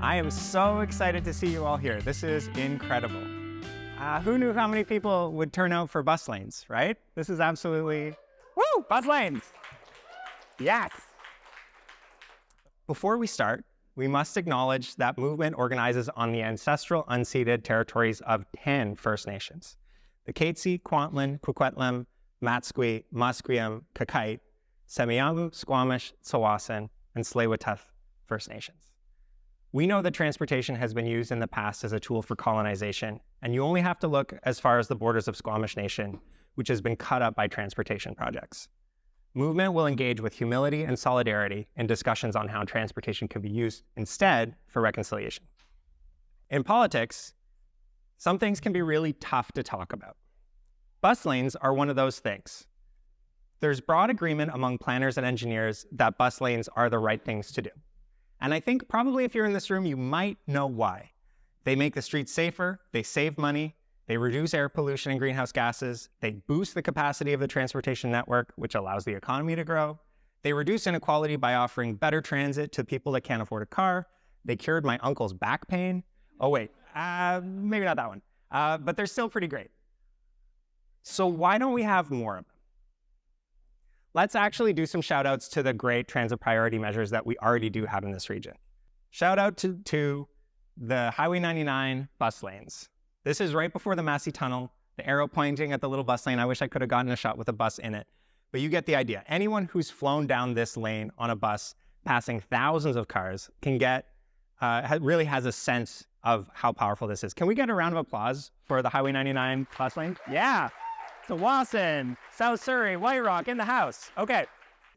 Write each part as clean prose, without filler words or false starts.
I am so excited to see you all here. This is incredible. Who knew how many people would turn out for bus lanes, right? This is absolutely, woo, bus lanes. Yes. Before we start, we must acknowledge that movement organizes on the ancestral unceded territories of 10 First Nations: the Katzie, Kwantlen, Coquitlam, Matsqui, Musqueam, Kakite, Semiahmoo, Squamish, Tsawwassen, and Tsleil-Waututh First Nations. We know that transportation has been used in the past as a tool for colonization, and you only have to look as far as the borders of Squamish Nation, which has been cut up by transportation projects. Movement will engage with humility and solidarity in discussions on how transportation can be used instead for reconciliation. In politics, some things can be really tough to talk about. Bus lanes are one of those things. There's broad agreement among planners and engineers that bus lanes are the right things to do. And I think probably if you're in this room, you might know why. They make the streets safer, they save money, they reduce air pollution and greenhouse gases, they boost the capacity of the transportation network, which allows the economy to grow. They reduce inequality by offering better transit to people that can't afford a car. They cured my uncle's back pain. Oh wait, maybe not that one, but they're still pretty great. So why don't we have more of them? Let's actually do some shout outs to the great transit priority measures that we already do have in this region. Shout out to the Highway 99 bus lanes. This is right before the Massey Tunnel, the arrow pointing at the little bus lane. I wish I could have gotten a shot with a bus in it, but you get the idea. Anyone who's flown down this lane on a bus passing thousands of cars can get, really has a sense of how powerful this is. Can we get a round of applause for the Highway 99 bus lane? Yeah. Tsawwassen, South Surrey, White Rock in the house. Okay,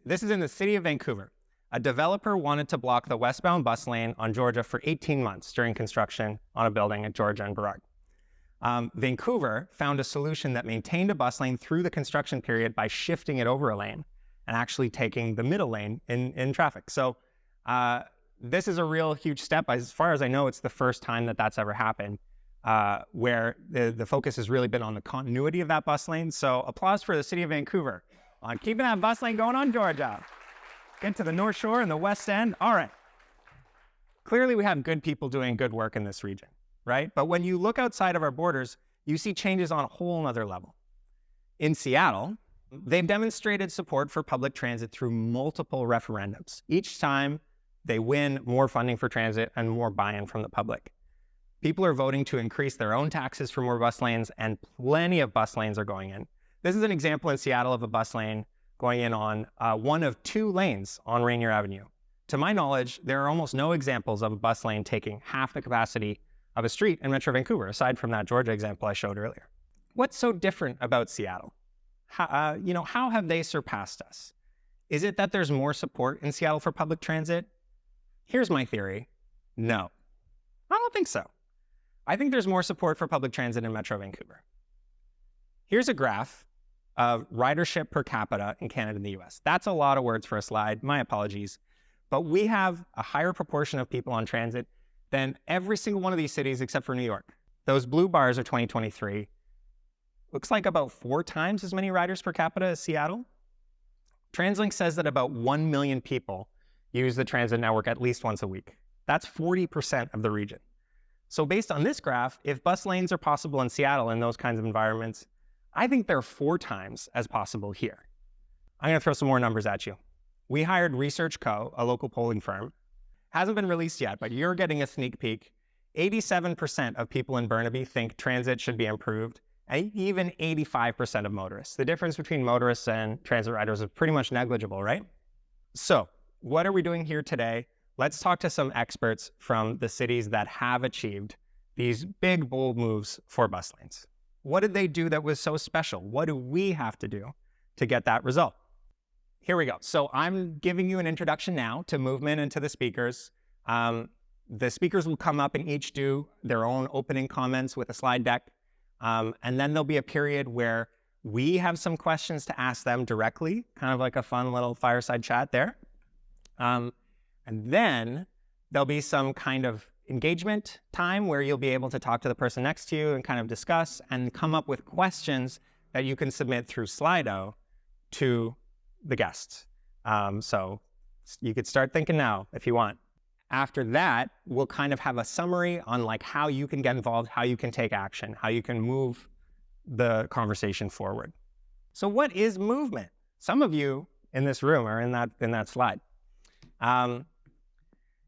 this is in the city of Vancouver. A developer wanted to block the westbound bus lane on Georgia for 18 months during construction on a building at Georgia and Burrard. Vancouver found a solution that maintained a bus lane through the construction period by shifting it over a lane and actually taking the middle lane in traffic. So this is a real huge step. As far as I know, it's the first time that that's ever happened. Where the focus has really been on the continuity of that bus lane. So applause for the city of Vancouver on keeping that bus lane going on Georgia. Get to the North Shore and the West End. All right. Clearly we have good people doing good work in this region, right? But when you look outside of our borders, you see changes on a whole nother level. In Seattle, they've demonstrated support for public transit through multiple referendums. Each time they win more funding for transit and more buy-in from the public. People are voting to increase their own taxes for more bus lanes, and plenty of bus lanes are going in. This is an example in Seattle of a bus lane going in on one of 2 lanes on Rainier Avenue. To my knowledge, there are almost no examples of a bus lane taking half the capacity of a street in Metro Vancouver, aside from that Georgia example I showed earlier. What's so different about Seattle? How have they surpassed us? Is it that there's more support in Seattle for public transit? Here's my theory. No, I don't think so. I think there's more support for public transit in Metro Vancouver. Here's a graph of ridership per capita in Canada and the US. That's a lot of words for a slide, my apologies. But we have a higher proportion of people on transit than every single one of these cities except for New York. Those blue bars are 2023. Looks like about 4 times as many riders per capita as Seattle. TransLink says that about 1 million people use the transit network at least once a week. That's 40% of the region. So based on this graph, if bus lanes are possible in Seattle in those kinds of environments, I think they're 4 times as possible here. I'm gonna throw some more numbers at you. We hired Research Co., a local polling firm. Hasn't been released yet, but you're getting a sneak peek. 87% of people in Burnaby think transit should be improved, and even 85% of motorists. The difference between motorists and transit riders is pretty much negligible, right? So what are we doing here today? Let's talk to some experts from the cities that have achieved these big, bold moves for bus lanes. What did they do that was so special? What do we have to do to get that result? Here we go. So I'm giving you an introduction now to movement and to the speakers. The speakers will come up and each do their own opening comments with a slide deck. And then there'll be a period where we have some questions to ask them directly, kind of like a fun little fireside chat there. And then there'll be some kind of engagement time where you'll be able to talk to the person next to you and kind of discuss and come up with questions that you can submit through Slido to the guests. So you could start thinking now if you want. After that, we'll kind of have a summary on like how you can get involved, how you can take action, how you can move the conversation forward. So what is movement? Some of you in this room are in that slide.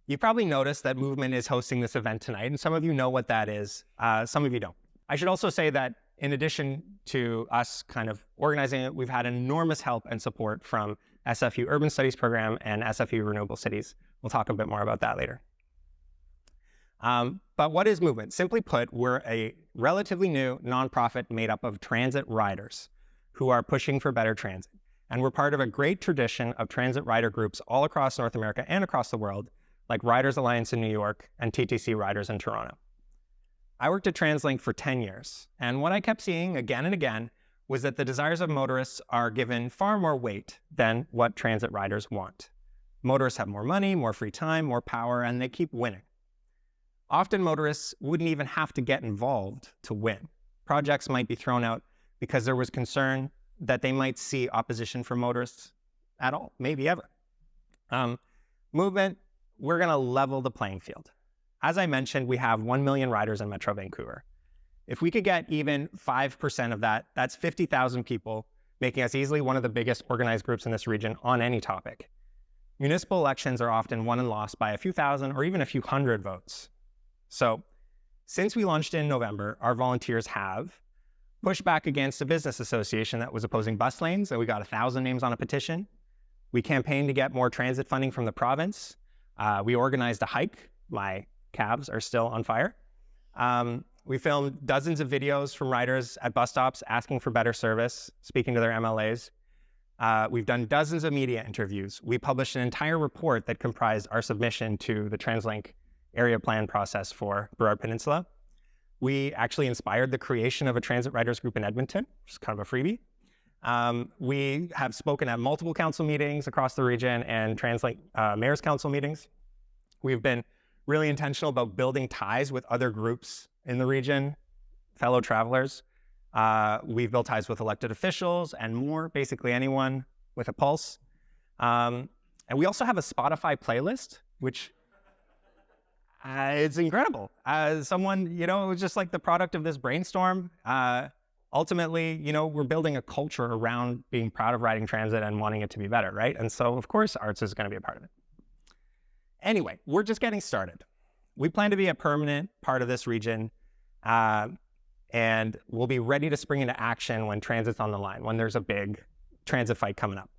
You probably noticed that Movement is hosting this event tonight, and some of you know what that is. Some of you don't. I should also say that in addition to us kind of organizing it, we've had enormous help and support from SFU Urban Studies program and SFU Renewable Cities. We'll talk a bit more about that later. But what is Movement? Simply put, we're a relatively new nonprofit made up of transit riders who are pushing for better transit. And we're part of a great tradition of transit rider groups all across North America and across the world, like Riders Alliance in New York and TTC Riders in Toronto. I worked at TransLink for 10 years, and what I kept seeing again and again was that the desires of motorists are given far more weight than what transit riders want. Motorists have more money, more free time, more power, and they keep winning. Often motorists wouldn't even have to get involved to win. Projects might be thrown out because there was concern that they might see opposition from motorists at all, maybe ever. Movement, we're going to level the playing field. As I mentioned, we have 1 million riders in Metro Vancouver. If we could get even 5% of that, that's 50,000 people, making us easily one of the biggest organized groups in this region on any topic. Municipal elections are often won and lost by a few thousand or even a few hundred votes. So since we launched in November, our volunteers have pushed back against a business association that was opposing bus lanes, and we got 1,000 names on a petition. We campaigned to get more transit funding from the province. We organized a hike. My calves are still on fire. We filmed dozens of videos from riders at bus stops asking for better service, speaking to their MLAs. We've done dozens of media interviews. We published an entire report that comprised our submission to the TransLink area plan process for Burrard Peninsula. We actually inspired the creation of a transit riders group in Edmonton, which is kind of a freebie. We have spoken at multiple council meetings across the region and TransLink Mayor's Council meetings. We've been really intentional about building ties with other groups in the region, fellow travelers. We've built ties with elected officials and more, basically anyone with a pulse. And we also have a Spotify playlist, which it's incredible. Someone, it was just like the product of this brainstorm. Ultimately, we're building a culture around being proud of riding transit and wanting it to be better, right? And so, of course, arts is going to be a part of it. Anyway, we're just getting started. We plan to be a permanent part of this region, and we'll be ready to spring into action when transit's on the line, when there's a big transit fight coming up.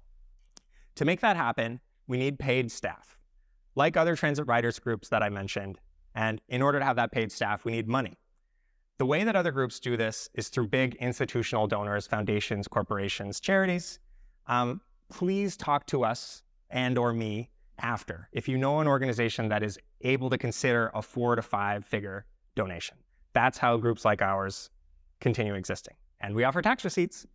To make that happen, we need paid staff, like other transit riders groups that I mentioned. And in order to have that paid staff, we need money. The way that other groups do this is through big institutional donors, foundations, corporations, charities. Please talk to us and or me after if you know an organization that is able to consider a 4 to 5 figure donation. That's how groups like ours continue existing. And we offer tax receipts.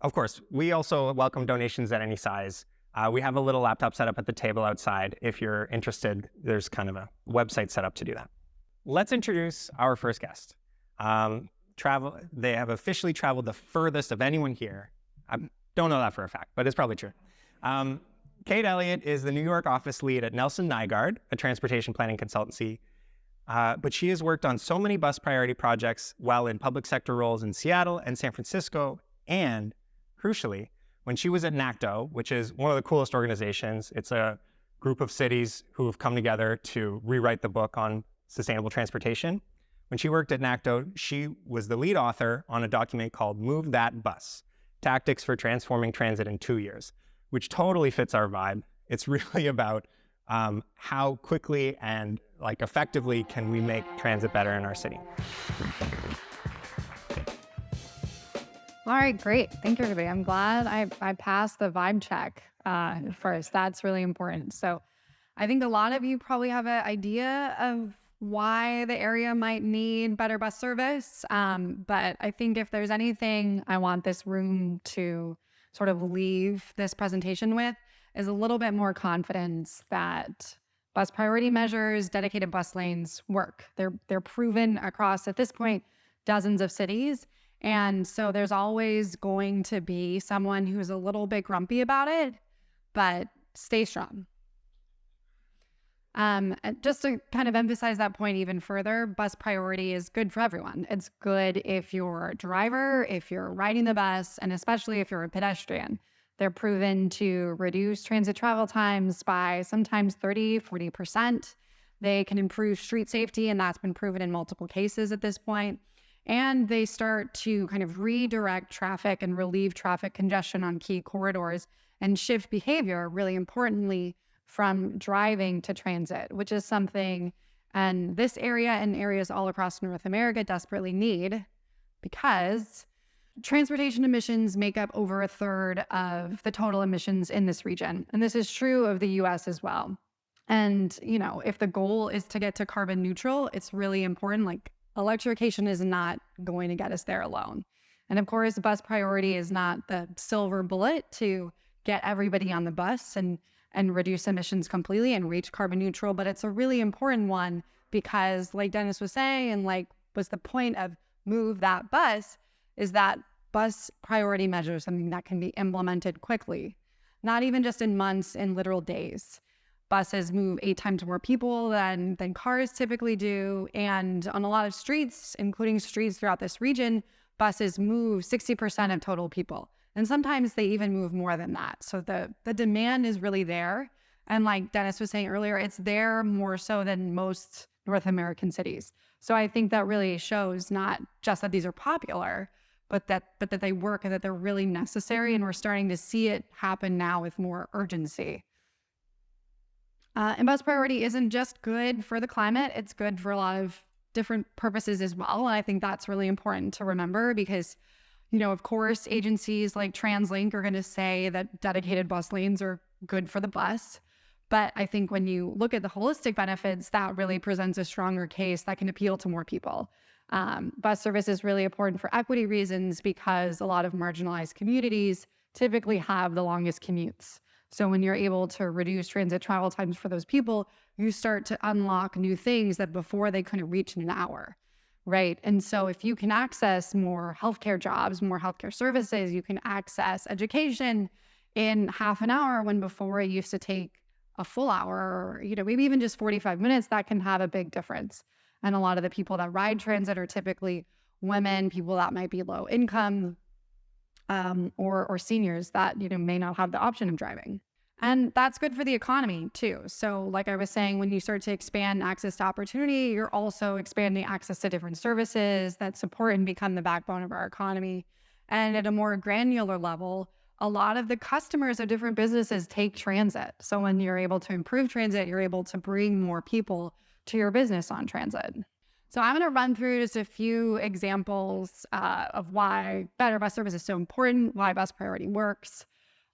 Of course, we also welcome donations at any size. We have a little laptop set up at the table outside. If you're interested, there's kind of a website set up to do that. Let's introduce our first guest. They have officially traveled the furthest of anyone here. I don't know that for a fact, but it's probably true. Kate Elliott is the New York office lead at Nelson Nygaard, a transportation planning consultancy. But she has worked on so many bus priority projects while in public sector roles in Seattle and San Francisco. And crucially, when she was at NACTO, which is one of the coolest organizations, it's a group of cities who have come together to rewrite the book on sustainable transportation. When she worked at NACTO, she was the lead author on a document called Move That Bus, Tactics for Transforming Transit in 2 Years, which totally fits our vibe. It's really about how quickly and effectively can we make transit better in our city. All right, great. Thank you, everybody. I'm glad I passed the vibe check first. That's really important. So I think a lot of you probably have an idea of why the area might need better bus service. But I think if there's anything I want this room to sort of leave this presentation with is a little bit more confidence that bus priority measures, dedicated bus lanes work. They're proven across, at this point, dozens of cities. And so there's always going to be someone who's a little bit grumpy about it, but stay strong. And just to kind of emphasize that point even further, bus priority is good for everyone. It's good if you're a driver, if you're riding the bus, and especially if you're a pedestrian. They're proven to reduce transit travel times by sometimes 30, 40%. They can improve street safety, and that's been proven in multiple cases at this point. And they start to kind of redirect traffic and relieve traffic congestion on key corridors and shift behavior, really importantly, from driving to transit, which is something and this area and areas all across North America desperately need, because transportation emissions make up over a third of the total emissions in this region. And this is true of the US as well. And, if the goal is to get to carbon neutral, it's really important. Like, electrification is not going to get us there alone. And of course, bus priority is not the silver bullet to get everybody on the bus and reduce emissions completely and reach carbon neutral. But it's a really important one because, like Dennis was saying, and like was the point of Move That Bus, is that bus priority measure is something that can be implemented quickly, not even just in months, in literal days. Buses move 8 times more people than cars typically do. And on a lot of streets, including streets throughout this region, buses move 60% of total people. And sometimes they even move more than that. So the demand is really there. And like Dennis was saying earlier, it's there more so than most North American cities. So I think that really shows not just that these are popular, but that they work and that they're really necessary. And we're starting to see it happen now with more urgency. And bus priority isn't just good for the climate. It's good for a lot of different purposes as well. And I think that's really important to remember because, of course, agencies like TransLink are going to say that dedicated bus lanes are good for the bus. But I think when you look at the holistic benefits, that really presents a stronger case that can appeal to more people. Bus service is really important for equity reasons because a lot of marginalized communities typically have the longest commutes. So when you're able to reduce transit travel times for those people, you start to unlock new things that before they couldn't reach in an hour, right? And so if you can access more healthcare jobs, more healthcare services, you can access education in half an hour when before it used to take a full hour or, maybe even just 45 minutes, that can have a big difference. And a lot of the people that ride transit are typically women, people that might be low income, or seniors that, may not have the option of driving. And that's good for the economy too. So like I was saying, when you start to expand access to opportunity, you're also expanding access to different services that support and become the backbone of our economy. And at a more granular level, a lot of the customers of different businesses take transit. So when you're able to improve transit, you're able to bring more people to your business on transit. So I'm going to run through just a few examples of why better bus service is so important, why bus priority works.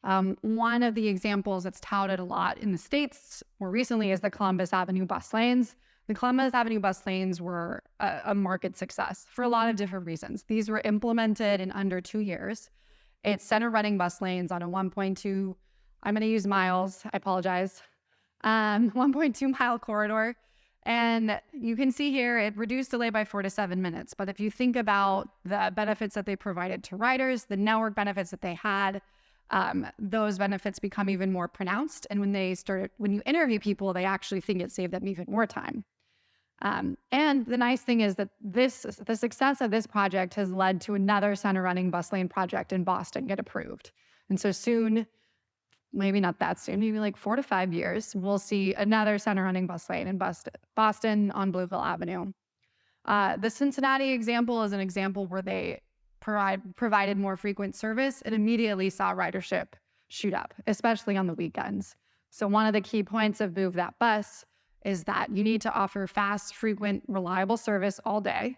One of the examples that's touted a lot in the States more recently is the Columbus Avenue bus lanes. The Columbus Avenue bus lanes were a market success for a lot of different reasons. These were implemented in under 2 years. It's center running bus lanes on a 1.2, I'm going to use miles, I apologize, 1.2 mile corridor. And you can see here, it reduced delay by 4 to 7 minutes. But if you think about the benefits that they provided to riders, the network benefits that they had, those benefits become even more pronounced. And when you interview people, they actually think it saved them even more time. And the nice thing is that the success of this project has led to another center running bus lane project in Boston get approved. And so soon, maybe not that soon, maybe like 4 to 5 years, we'll see another center running bus lane in Boston on Blueville Avenue. The Cincinnati example is an example where they provided more frequent service and immediately saw ridership shoot up, especially on the weekends. So one of the key points of Move That Bus is that you need to offer fast, frequent, reliable service all day,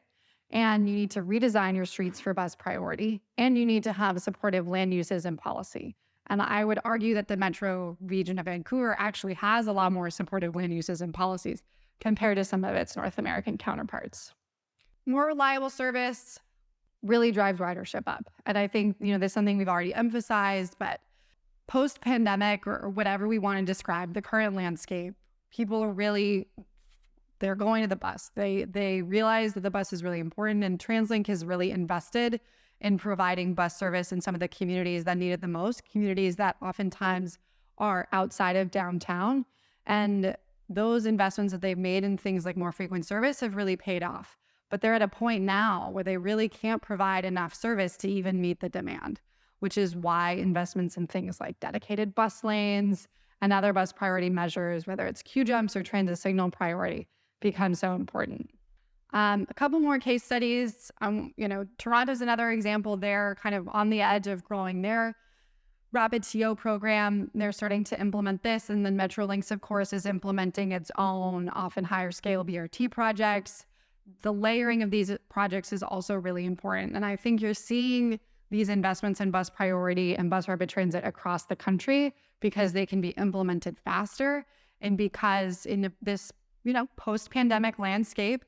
and you need to redesign your streets for bus priority, and you need to have supportive land uses and policy. And I would argue that the metro region of Vancouver actually has a lot more supportive land uses and policies compared to some of its North American counterparts. More reliable service really drives ridership up. And I think, this is something we've already emphasized, but post-pandemic or whatever we want to describe the current landscape, people are they're going to the bus. They realize that the bus is really important, and TransLink has really invested in providing bus service in some of the communities that need it the most, communities that oftentimes are outside of downtown. And those investments that they've made in things like more frequent service have really paid off. But they're at a point now where they really can't provide enough service to even meet the demand, which is why investments in things like dedicated bus lanes and other bus priority measures, whether it's queue jumps or transit signal priority, become so important. A couple more case studies. Toronto's another example. They're kind of on the edge of growing their rapid TO program. They're starting to implement this, and then Metrolinx, of course, is implementing its own, often higher scale BRT projects. The layering of these projects is also really important. And I think you're seeing these investments in bus priority and bus rapid transit across the country because they can be implemented faster. And because in this, post-pandemic landscape,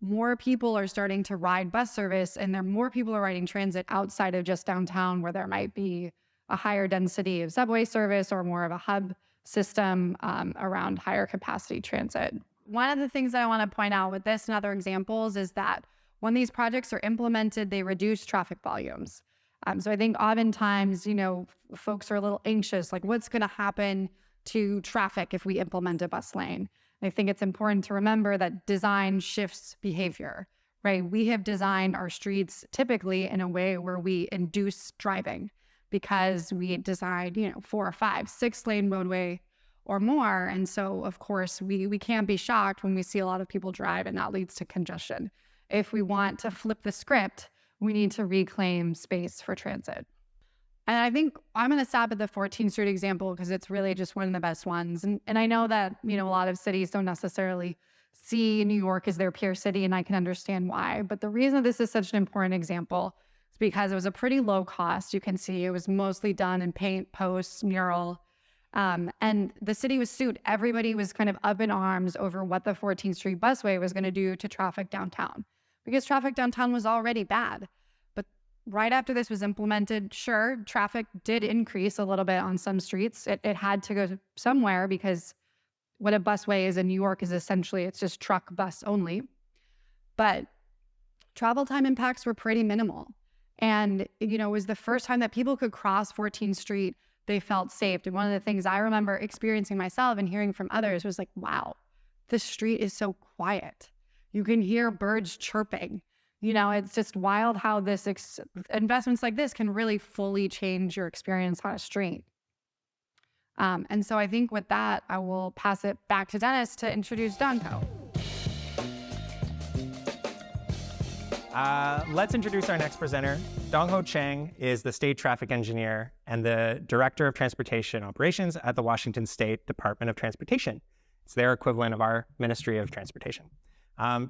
more people are starting to ride bus service, and more people are riding transit outside of just downtown, where there might be a higher density of subway service or more of a hub system around higher capacity transit. One of the things that I want to point out with this and other examples is that when these projects are implemented, they reduce traffic volumes. So I think oftentimes, folks are a little anxious, like what's going to happen to traffic if we implement a bus lane? I think it's important to remember that design shifts behavior, right? We have designed our streets typically in a way where we induce driving because we designed, 4 or 5, 6 lane roadway or more. And so, of course, we can't be shocked when we see a lot of people drive and that leads to congestion. If we want to flip the script, we need to reclaim space for transit. And I think I'm going to stop at the 14th Street example because it's really just one of the best ones. And I know that, a lot of cities don't necessarily see New York as their peer city, and I can understand why. But the reason this is such an important example is because it was a pretty low cost. You can see it was mostly done in paint, posts, mural. And the city was sued. Everybody was kind of up in arms over what the 14th Street busway was going to do to traffic downtown, because traffic downtown was already bad. But right after this was implemented, sure, traffic did increase a little bit on some streets. It had to go somewhere because what a busway is in New York is essentially, it's just truck bus only. But travel time impacts were pretty minimal. And, it was the first time that people could cross 14th Street. They felt safe. And one of the things I remember experiencing myself and hearing from others was like, wow, this street is so quiet. You can hear birds chirping. It's just wild how this investments like this can really fully change your experience on a street. And so I think with that, I will pass it back to Dennis to introduce Dongho. Let's introduce our next presenter. Dongho Chang is the state traffic engineer and the director of transportation operations at the Washington State Department of Transportation. It's their equivalent of our Ministry of Transportation.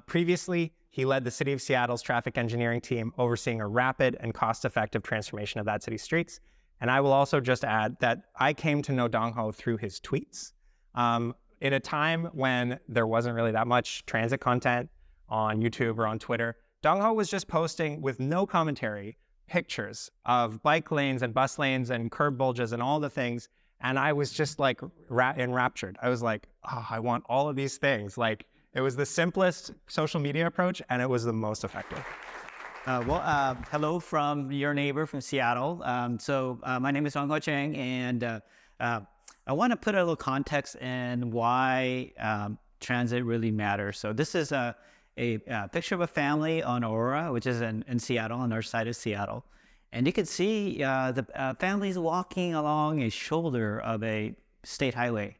Previously, he led the City of Seattle's traffic engineering team, overseeing a rapid and cost-effective transformation of that city's streets. And I will also just add that I came to know Dongho through his tweets. In a time when there wasn't really that much transit content on YouTube or on Twitter, Dongho was just posting with no commentary pictures of bike lanes and bus lanes and curb bulges and all the things. And I was just like enraptured. I was like, oh, I want all of these things. Like, it was the simplest social media approach and it was the most effective. Hello from your neighbor from Seattle. My name is Dongho Chang, and I want to put a little context in why transit really matters. So this is a picture of a family on Aurora, which is in Seattle, on our side of Seattle. And you can see the families walking along a shoulder of a state highway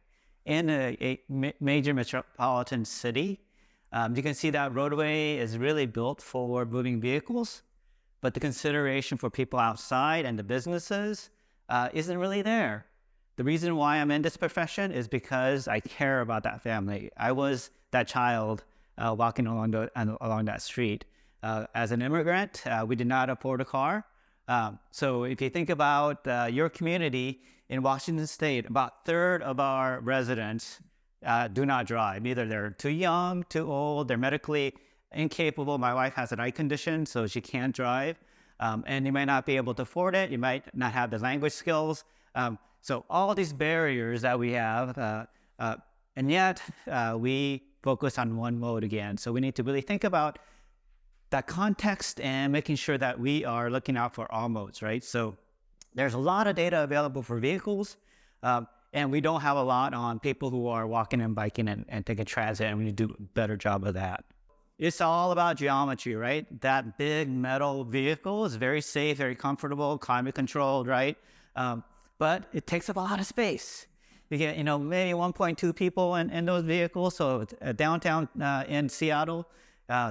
in a major metropolitan city. You can see that roadway is really built for moving vehicles, but the consideration for people outside and the businesses isn't really there. The reason why I'm in this profession is because I care about that family. I was that child walking along that street. As an immigrant, we did not afford a car. So if you think about your community in Washington State, about a third of our residents do not drive. Either they're too young, too old, they're medically incapable. My wife has an eye condition, so she can't drive. And you might not be able to afford it. You might not have the language skills. So all these barriers that we have, and yet we focus on one mode again. So we need to really think about that context and making sure that we are looking out for all modes, right? So there's a lot of data available for vehicles. And And we don't have a lot on people who are walking and biking and taking transit, and we need to do a better job of that. It's all about geometry, right? That big metal vehicle is very safe, very comfortable, climate controlled, right? But it takes up a lot of space. You get, maybe 1.2 people in those vehicles. So downtown in Seattle,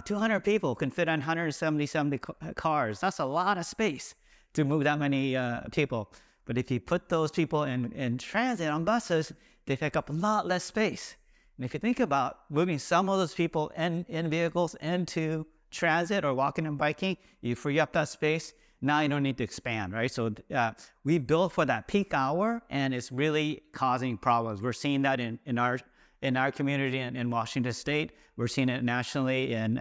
200 people can fit on 170 cars. That's a lot of space to move that many people. But if you put those people in transit on buses, they take up a lot less space. And if you think about moving some of those people in vehicles into transit or walking and biking, you free up that space. Now you don't need to expand, right? So we built for that peak hour, and it's really causing problems. We're seeing that in our community in Washington State. We're seeing it nationally in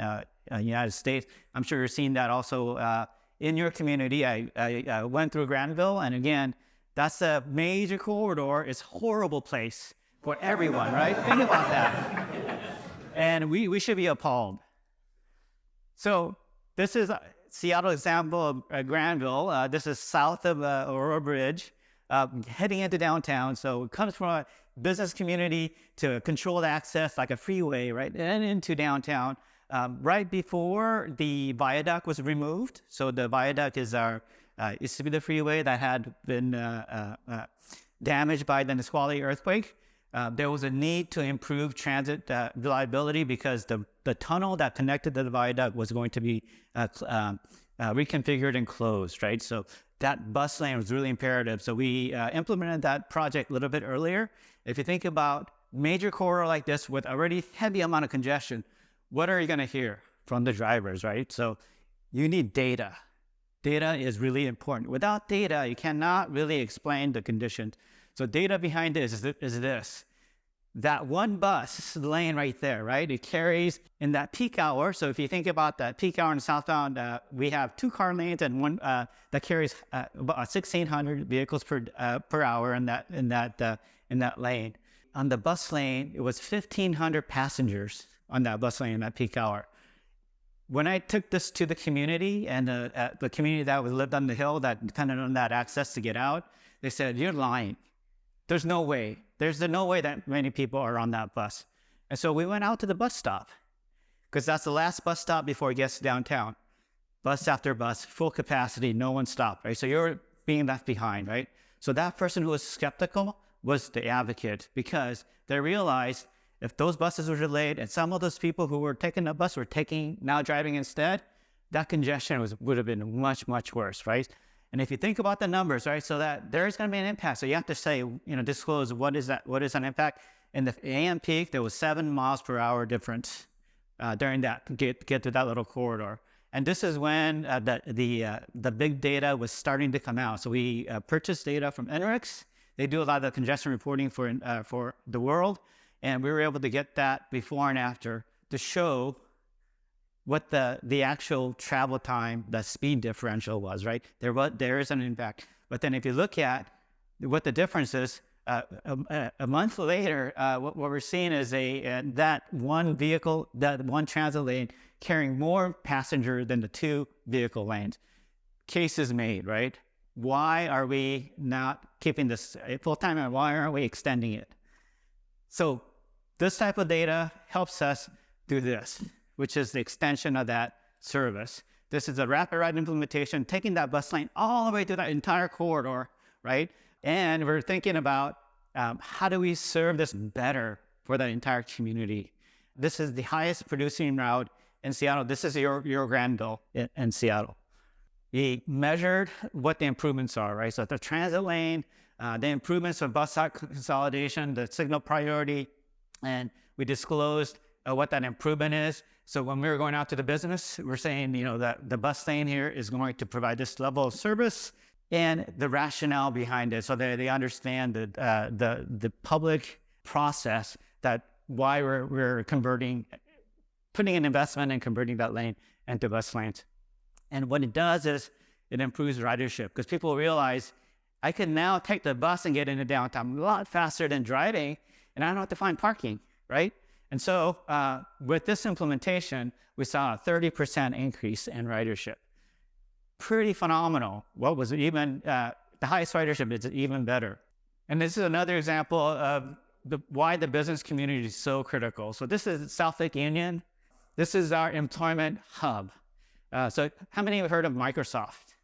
United States. I'm sure you're seeing that also in your community. I went through Granville, and again, that's a major corridor. It's a horrible place for everyone, right? Think about that. And we should be appalled. So this is Seattle example of Granville. This is south of Aurora Bridge, heading into downtown. So it comes from a business community to controlled access, like a freeway, right, and into downtown. Right before the viaduct was removed. So the viaduct is used to be the freeway that had been damaged by the Nisqually earthquake. There was a need to improve transit reliability because the tunnel that connected to the viaduct was going to be reconfigured and closed, right? So that bus lane was really imperative. So we implemented that project a little bit earlier. If you think about major corridor like this with already heavy amount of congestion, what are you going to hear from the drivers, right? So you need data. Data is really important. Without data, you cannot really explain the conditions. So data behind this is this. That one bus lane right there, right? It carries in that peak hour. So if you think about that peak hour in southbound, we have 2 car lanes and one that carries about 1,600 vehicles per hour in that lane. On the bus lane, it was 1,500 passengers on that bus lane in that peak hour. When I took this to the community and the community that was lived on the hill that kind of had access to get out, they said, "You're lying. There's no way. There's no way that many people are on that bus." And so we went out to the bus stop because that's the last bus stop before it gets to downtown. Bus after bus, full capacity, no one stopped, right? So you're being left behind, right? So that person who was skeptical was the advocate because they realized if those buses were delayed and some of those people who were taking the bus were now driving instead, that congestion would have been much, much worse, right? And if you think about the numbers, right, so that there's going to be an impact. So you have to say, disclose what is an impact. In the AM peak, there was 7 miles per hour difference during that get to that little corridor. And this is when the big data was starting to come out. So we purchased data from NREX. They do a lot of the congestion reporting for the world, and we were able to get that before and after to show what the actual travel time, the speed differential was, right? There is an impact. But then if you look at what the difference is, a month later, what we're seeing is that one vehicle, that one transit lane carrying more passengers than the 2 vehicle lanes. Case is made, right? Why are we not keeping this full-time and why aren't we extending it? So this type of data helps us do this, which is the extension of that service. This is a rapid ride implementation, taking that bus lane all the way through that entire corridor, right? And we're thinking about how do we serve this better for that entire community? This is the highest producing route in Seattle. This is your Granville in Seattle. We measured what the improvements are, right? So the transit lane, the improvements of bus stop consolidation, the signal priority, and we disclosed what that improvement is. So when we were going out to the business, we're saying, that the bus lane here is going to provide this level of service and the rationale behind it. So they understand the public process that why we're putting an investment in converting that lane into bus lanes. And what it does is it improves ridership because people realize I can now take the bus and get into downtown a lot faster than driving, and I don't have to find parking, right? And so with this implementation, we saw a 30% increase in ridership. Pretty phenomenal. What was even, the highest ridership is even better. And this is another example of why the business community is so critical. So this is South Lake Union. This is our employment hub. So how many have heard of Microsoft?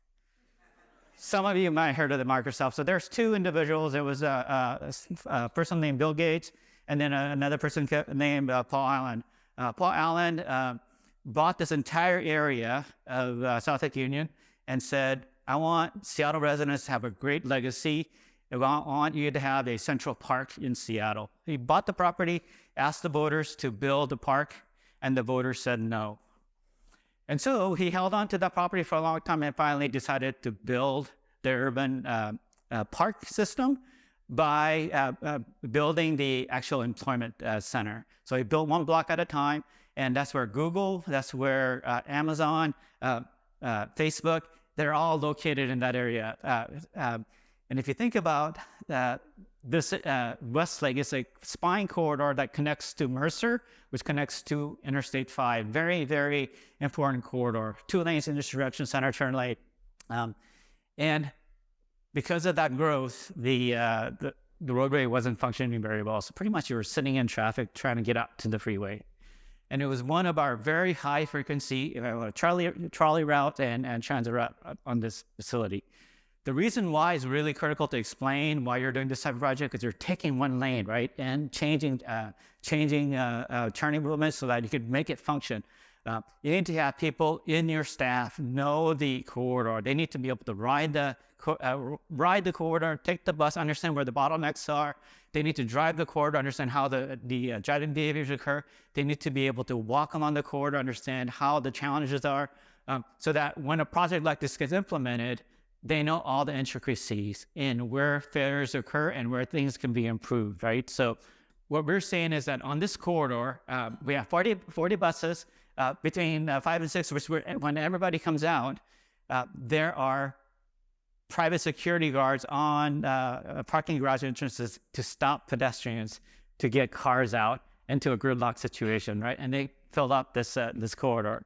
Some of you might have heard of the Microsoft. So there's two individuals. There was a person named Bill Gates and then another person named Paul Allen. Paul Allen bought this entire area of South Lake Union and said, I want Seattle residents to have a great legacy. I want you to have a central park in Seattle. He bought the property, asked the voters to build a park, and the voters said no. And so he held on to that property for a long time and finally decided to build the urban park system by building the actual employment center. So he built one block at a time, and that's where Google, that's where Amazon, Facebook, they're all located in that area. And if you think about this Westlake, it's a spine corridor that connects to Mercer, which connects to Interstate 5. Very, very important corridor. 2 lanes in this direction, center turn lane. And because of that growth, the roadway wasn't functioning very well. So pretty much you were sitting in traffic trying to get out to the freeway. And it was one of our very high frequency trolley route and transit route on this facility. The reason why is really critical to explain why you're doing this type of project, because you're taking one lane, right, and changing turning movements so that you could make it function. You need to have people in your staff know the corridor. They need to be able to ride the corridor, take the bus, understand where the bottlenecks are. They need to drive the corridor, understand how the driving behaviors occur. They need to be able to walk along the corridor, understand how the challenges are, so that when a project like this gets implemented, they know all the intricacies in where failures occur and where things can be improved, right? So what we're saying is that on this corridor, we have 40 buses between 5 and 6, which when everybody comes out, there are private security guards on parking garage entrances to stop pedestrians to get cars out into a gridlock situation, right? And they fill up this corridor.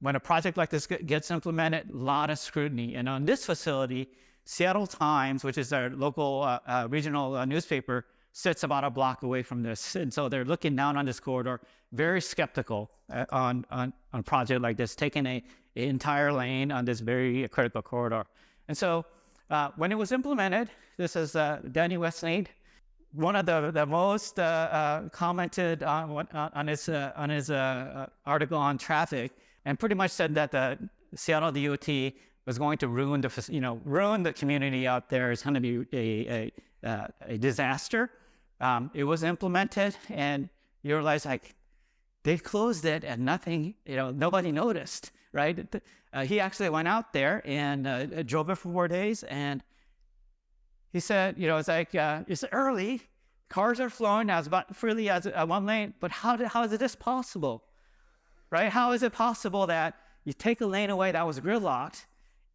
When a project like this gets implemented, a lot of scrutiny. And on this facility, Seattle Times, which is our local regional newspaper, sits about a block away from this. And so they're looking down on this corridor, very skeptical on a project like this, taking an entire lane on this very critical corridor. And so when it was implemented, this is Danny Westnade, one of the most commented on his article on traffic, and pretty much said that the Seattle DOT was going to ruin the community out there. It's going to be a disaster. It was implemented, and you realize like they closed it and nothing, nobody noticed, right? He actually went out there and drove it for 4 days, and he said, it's like it's early, cars are flowing now, it's about freely as one lane, but how is this possible? Right? How is it possible that you take a lane away that was gridlocked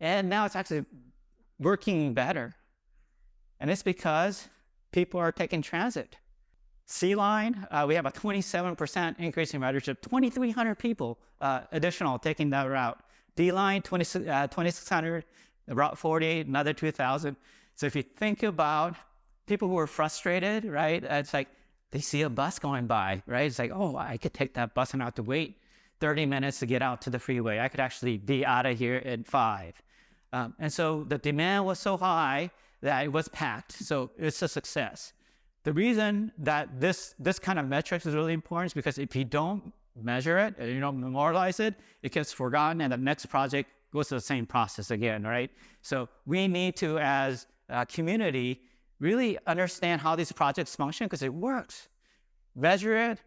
and now it's actually working better? And it's because people are taking transit. C-Line, we have a 27% increase in ridership, 2,300 people additional taking that route. D-Line, 2,600, Route 48, another 2,000. So if you think about people who are frustrated, right? It's like they see a bus going by, right? It's like, oh, I could take that bus and not have to wait 30 minutes to get out to the freeway. I could actually be out of here in 5. And so the demand was so high that it was packed. So it's a success. The reason that this kind of metrics is really important is because if you don't measure it and you don't memorialize it, it gets forgotten and the next project goes to the same process again, right? So we need to, as a community, really understand how these projects function because it works. Measure it,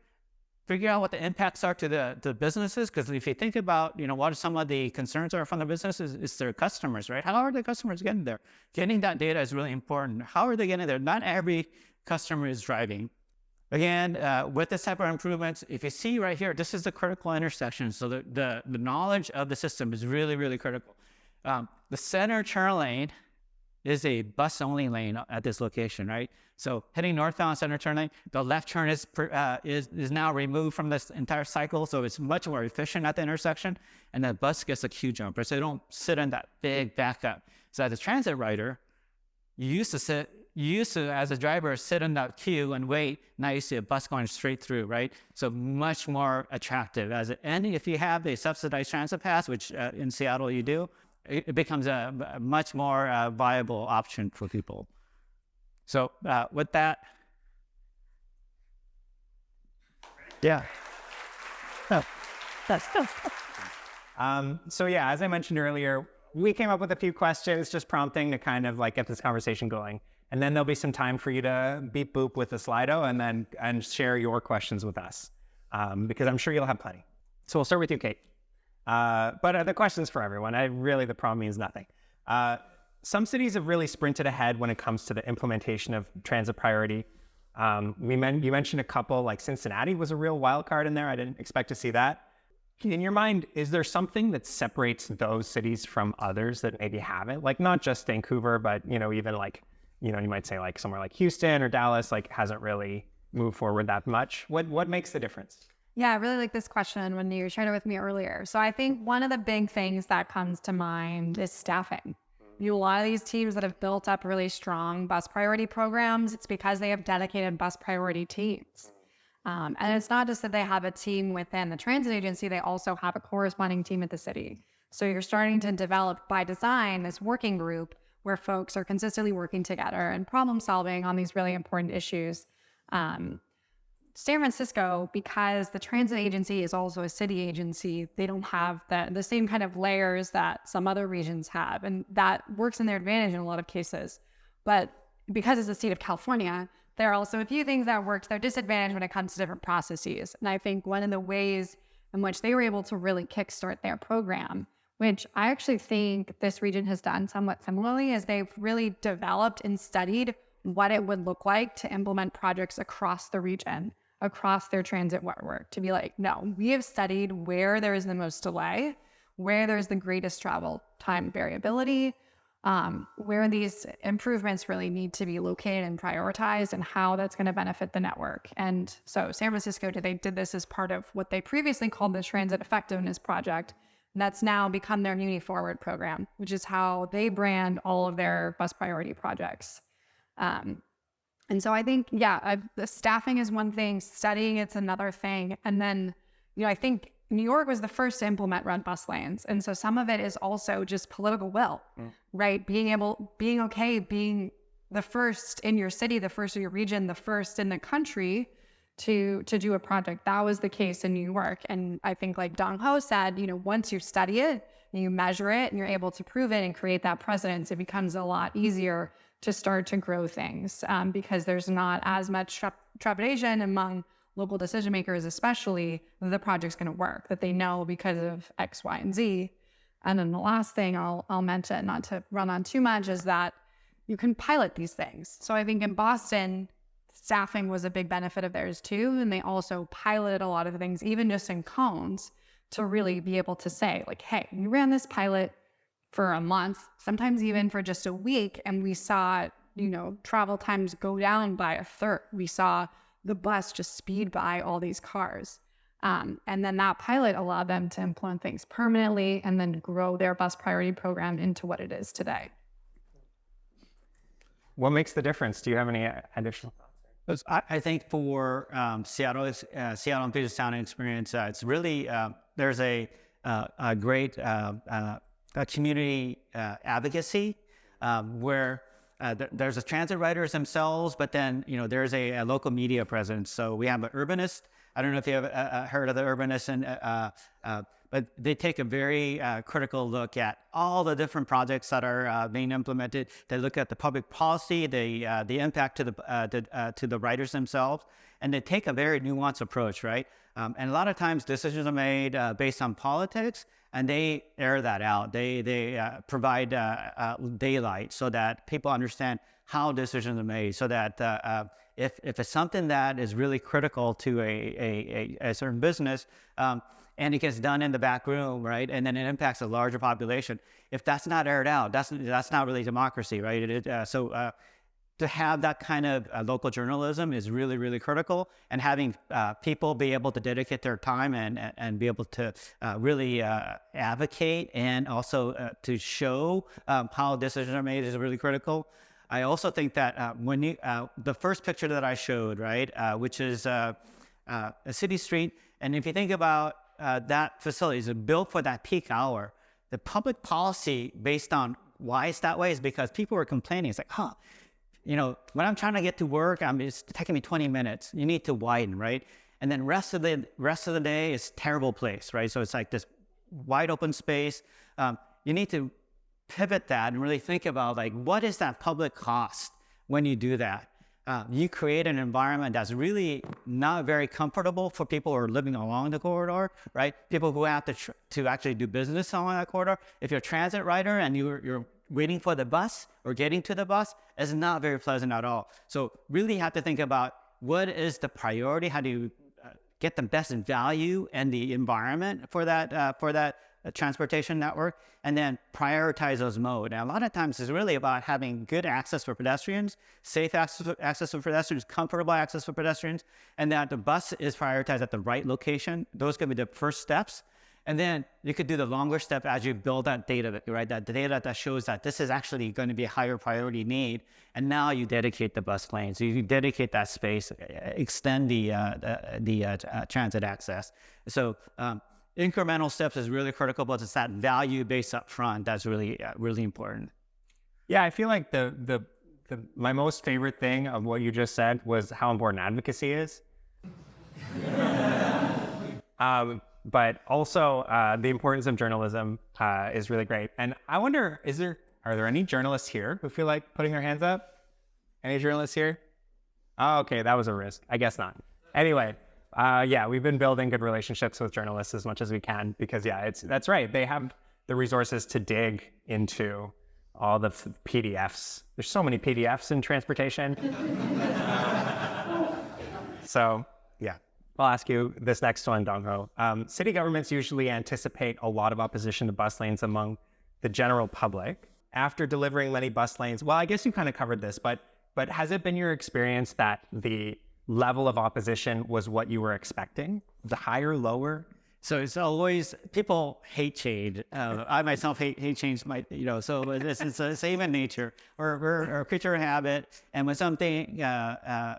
figure out what the impacts are to the businesses, because if you think about, what some of the concerns are from the businesses, it's their customers, right? How are the customers getting there? Getting that data is really important. How are they getting there? Not every customer is driving. Again, with this type of improvements, if you see right here, this is the critical intersection. So the knowledge of the system is really, really critical. The center turn lane is a bus-only lane at this location, right? So heading northbound center turn lane, the left turn is now removed from this entire cycle, so it's much more efficient at the intersection, and the bus gets a queue jumper, so they don't sit in that big backup. So as a transit rider, you used to, as a driver, sit in that queue and wait. Now you see a bus going straight through, right? So much more attractive. And if you have a subsidized transit pass, which in Seattle you do, it becomes a much more viable option for people. So with that, yeah. That's good. So yeah, as I mentioned earlier, we came up with a few questions, just prompting to kind of like get this conversation going. And then there'll be some time for you to beep boop with the Slido and share your questions with us, because I'm sure you'll have plenty. So we'll start with you, Kate. But the question's for everyone. The problem means nothing. Some cities have really sprinted ahead when it comes to the implementation of transit priority. You mentioned a couple, like Cincinnati was a real wild card in there. I didn't expect to see that. In your mind, is there something that separates those cities from others that maybe haven't? Like not just Vancouver, but even like, you might say like somewhere like Houston or Dallas, like hasn't really moved forward that much. What makes the difference? Yeah, I really like this question when you shared it with me earlier. So I think one of the big things that comes to mind is staffing. A lot of these teams that have built up really strong bus priority programs, it's because they have dedicated bus priority teams. And it's not just that they have a team within the transit agency, they also have a corresponding team at the city. So you're starting to develop by design this working group where folks are consistently working together and problem solving on these really important issues. San Francisco, because the transit agency is also a city agency, they don't have the same kind of layers that some other regions have. And that works in their advantage in a lot of cases. But because it's the state of California, there are also a few things that work to their disadvantage when it comes to different processes. And I think one of the ways in which they were able to really kickstart their program, which I actually think this region has done somewhat similarly, is they've really developed and studied what it would look like to implement projects across the region, across their transit network, to be like, no, we have studied where there is the most delay, where there's the greatest travel time variability, where these improvements really need to be located and prioritized, and how that's going to benefit the network. And so San Francisco, they did this as part of what they previously called the Transit Effectiveness Project. And that's now become their Muni Forward program, which is how they brand all of their bus priority projects. And so I think, the staffing is one thing, studying it's another thing. And then, I think New York was the first to implement run bus lanes. And so some of it is also just political will, right? Being okay, being the first in your city, the first in your region, the first in the country to do a project. That was the case in New York. And I think like Dongho said, once you study it, and you measure it, and you're able to prove it and create that precedence, it becomes a lot easier to start to grow things, because there's not as much trepidation among local decision makers, especially that the project's going to work, that they know because of X, Y, and Z. And then the last thing I'll mention, not to run on too much, is that you can pilot these things. So I think in Boston, staffing was a big benefit of theirs too. And they also piloted a lot of things, even just in cones, to really be able to say like, hey, we ran this pilot for a month, sometimes even for just a week. And we saw, travel times go down by a third. We saw the bus just speed by all these cars. And then that pilot allowed them to implement things permanently and then grow their bus priority program into what it is today. What makes the difference? Do you have any additional thoughts? I think for Seattle and Puget Sound experience, it's really, there's a great community advocacy where there's the transit riders themselves, but then, there's a local media presence. So we have an urbanist. I don't know if you have heard of the urbanist, but they take a very critical look at all the different projects that are being implemented. They look at the public policy, the impact to the riders themselves, and they take a very nuanced approach, right? And a lot of times decisions are made based on politics, and they air that out. They provide daylight so that people understand how decisions are made, so that if it's something that is really critical to a certain business, and it gets done in the back room, right, and then it impacts a larger population, if that's not aired out, that's not really democracy, right? So to have that kind of local journalism is really, really critical, and having people be able to dedicate their time and be able to really advocate and also to show how decisions are made is really critical. I also think that when you, the first picture that I showed, right, which is a city street, and if you think about that facility is built for that peak hour, the public policy based on why it's that way is because people were complaining. It's like, when I'm trying to get to work, it's taking me 20 minutes. You need to widen, right? And then rest of the day is terrible place, right? So it's like this wide open space. You need to pivot that and really think about like, what is that public cost when you do that? You create an environment that's really not very comfortable for people who are living along the corridor, right? People who have to actually do business along that corridor. If you're a transit rider and you're waiting for the bus or getting to the bus, it's not very pleasant at all. So really have to think about what is the priority? How do you get the best value and the environment for that transportation network, and then prioritize those modes. And a lot of times it's really about having good access for pedestrians, safe access for pedestrians, comfortable access for pedestrians, and that the bus is prioritized at the right location. Those could be the first steps. And then you could do the longer step as you build that data, right? That data that shows that this is actually going to be a higher priority need. And now you dedicate the bus lane. So you dedicate that space, extend the transit access. So incremental steps is really critical, but it's that value based up front that's really, really important. Yeah, I feel like my most favorite thing of what you just said was how important advocacy is. But also the importance of journalism is really great. And I wonder, are there any journalists here who feel like putting their hands up? Any journalists here? Oh, okay, that was a risk. I guess not. Anyway, yeah, we've been building good relationships with journalists as much as we can because, yeah, that's right. They have the resources to dig into all the PDFs. There's so many PDFs in transportation. So, yeah. I'll ask you this next one, Dongho. City governments usually anticipate a lot of opposition to bus lanes among the general public. After delivering many bus lanes, well, I guess you kind of covered this, but has it been your experience that the level of opposition was what you were expecting? The higher, lower? So it's always, people hate change. I myself hate change, so it's the same in nature. We're a creature of habit, and when something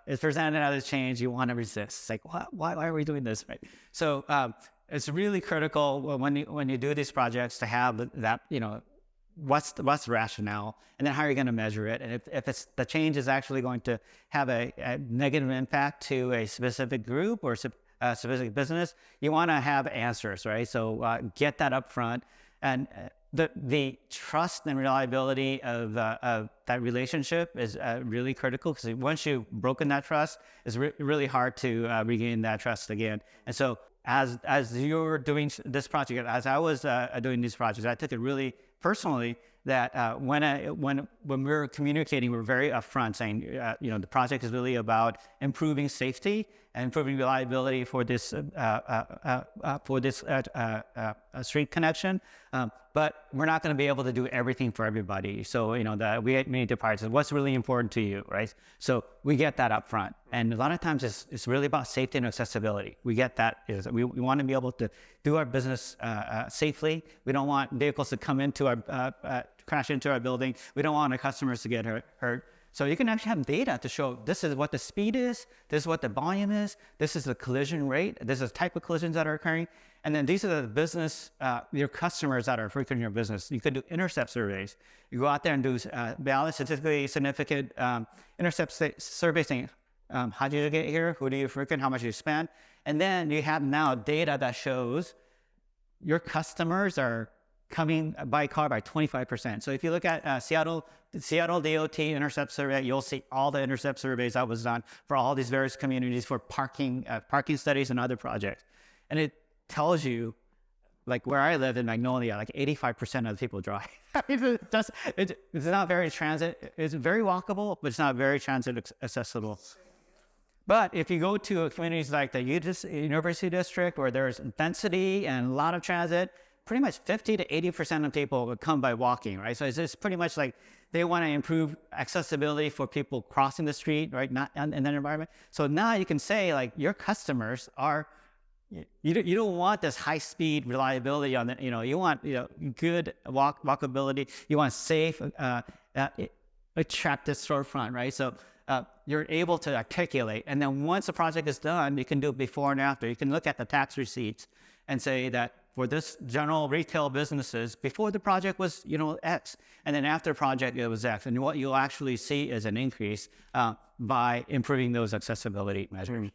is presented as change, you want to resist. It's like, why are we doing this, right? So it's really critical when you do these projects to have that, what's the rationale, and then how are you going to measure it? And if the change is actually going to have a negative impact to a specific group or specific business, you want to have answers, right? So get that up front. And the trust and reliability of that relationship is really critical, because once you've broken that trust, it's really hard to regain that trust again. And so as you're doing this project, as I was doing these projects, I took it really personally that when we were communicating, we're very upfront, saying the project is really about improving safety and improving reliability for this street connection. But we're not going to be able to do everything for everybody. So we need to prioritize what's really important to you, right? So we get that up front. And a lot of times it's really about safety and accessibility. We get that. We want to be able to do our business safely. We don't want vehicles to come into our crash into our building. We don't want our customers to get hurt. So you can actually have data to show this is what the speed is, this is what the volume is, this is the collision rate, this is the type of collisions that are occurring, and then these are the business, your customers that are frequenting your business. You could do intercept surveys. You go out there and do valid, statistically significant intercept surveys saying, how did you get here, who do you frequent, how much you spend, and then you have now data that shows your customers are coming by car by 25%. So if you look at Seattle DOT intercept survey, you'll see all the intercept surveys that was done for all these various communities for parking studies and other projects. And it tells you, like where I live in Magnolia, like 85% of the people drive. It's not very transit, it's very walkable, but it's not very transit accessible. But if you go to communities like the University District, where there's density and a lot of transit, pretty much 50 to 80% of people would come by walking, right? So it's just pretty much like they want to improve accessibility for people crossing the street, right? Not in that environment. So now you can say, like, your customers are, you don't want this high speed reliability on the, you want good walkability. You want safe, attractive storefront, right? So you're able to articulate. And then once the project is done, you can do before and after. You can look at the tax receipts and say that for this general retail businesses, before the project was, X, and then after project, it was X. And what you'll actually see is an increase by improving those accessibility measures.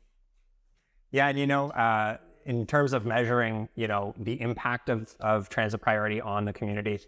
Yeah, and in terms of measuring, the impact of transit priority on the community,